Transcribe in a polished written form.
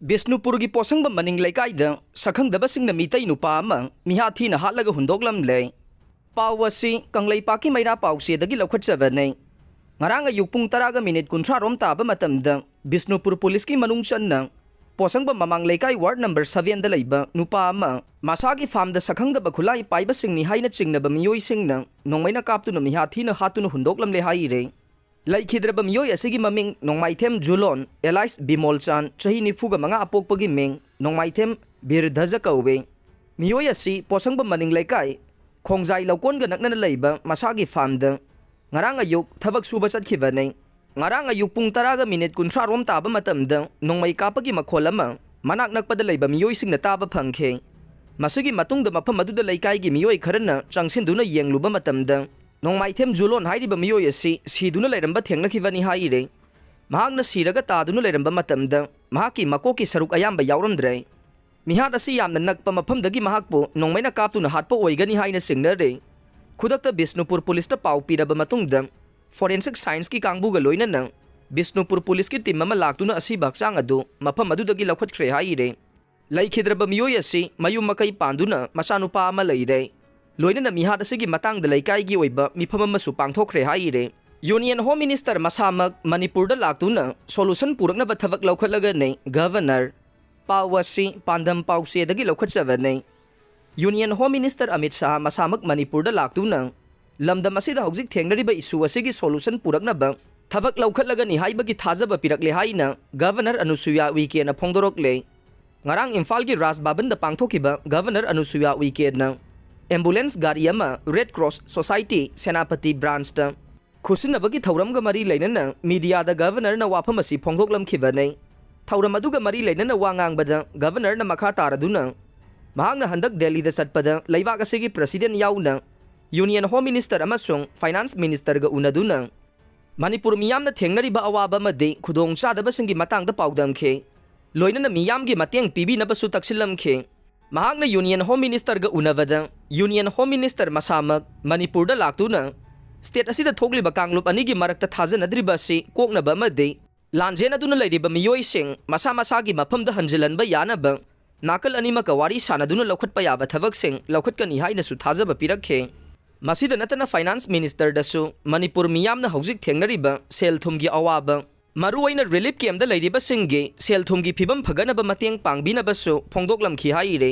Bishnupur की Potshangbam maning Leikaida Sakhangdabasingna Meetei Nupa Mihat Thina Hatlaga Hundoklamle Pawasi Kanglei Maira Pausedagi Loukhatlagani Ngaranga yukpung taraga minute kuntra rom taba matamda Bishnupur police ki manung channa Potshangbam mamang Leikai ward number 7 da leiba Nupa Masagi farm da Sakhangdabakhulai paibasing ni haina chingnaba miyoi singna nongmaina kaptuna Mihat Thina Hatlaga Hundoklamle haire Laikidraba miyoi asigi maming nongmaithem Julon Elias Bimolchan chahi nifuga mga apokpagi ming nongmaithem Birdhaja kauwe miyoi asi Potshangbam maning Leikai khongjai laukon ga nakna leiba masagi farm da ngarang ayuk Thabak suba chatkibane ngarang ayuk pung taraga minute kuntra rom taba matamda nongmai kapagi makhol ama manak nakpada leiba miyoi singna taba phangkhe masugi matungda mafam aduda Leikai gi miyoi kharana changsinduna yengluba matamda nongmaithem Julon hairiba miyoi asi siduna leiramba thengnakhibani haire mahakna siraga taduna leiramba matamda mahaki makoki saruk ayamba yauramdre mihat asi yamna nakpa mafamdagi mahakpu nongmaina kaptuna hatpa oigani haina singnare khudakta Bishnupur police ta pau piraba matungda forensic science ki kangbuga loinana Bishnupur police ki team ama laktuna asi baksang adu mafam adudagi loukhatkre haire laikhidraba miyoi asi mayum makai panduna masanupa ama leire loinana mihat asigi matang da Leikai gi oiba mifam amasu pangthokre haire Union Home Minister Masamak Manipur da Laktuna solution Puraknaba Thabak Loukhatlagani Governor Pawasi Pandam Pause dagi Loukhatlagani Union Home Minister Amit Shah Masamak Manipur da Laktuna lamdam asida hojik thengnariba issue asigi solution Puraknaba Thabak Loukhatlagani haibagi thajaba pirakle haina Governor Anusuya Uike na phongdorokle ngarang Imphal gi Rajbaban da pangthokiba Governor Anusuya Uike na ambulance gari ama Red Cross Society Senapati branch da khusinabagi thauramga mari leinana media da governor na wafam asi phongdoklamkhibane thauram aduga mari leinana wangangbada governor na makha taraduna mahakna handak Delhi da satpada leibak asigi president yauna Union Home Minister amasung Finance Minister ga unaduna Manipur miyamna thengnariba awaba made khudong chadabasingi matangda paudamkhe loinana miyamgi mateng pibinabasu taksillamkhe mahakna Union Home Minister ga unavada Union Home Minister Masamak Manipur da Laktuna state asida thokliba kanglup anigi marakta thajanadriba si koknaba amade lanjena duna leiriba miyoi sing masa masagi mafamda hanjilanba yanaba nakal animaka wari sanaduna loukhatpa yaba thabak sing loukhatkani haina su thajaba pirakhe masida natana Finance Minister dasu Manipur miyamna hojik thengnariba sel thumgi awaba maruaina relief camp da leiriba singge sel thumgi phibam phaganaba mateng pangbinabasu phongdoklamkhi haire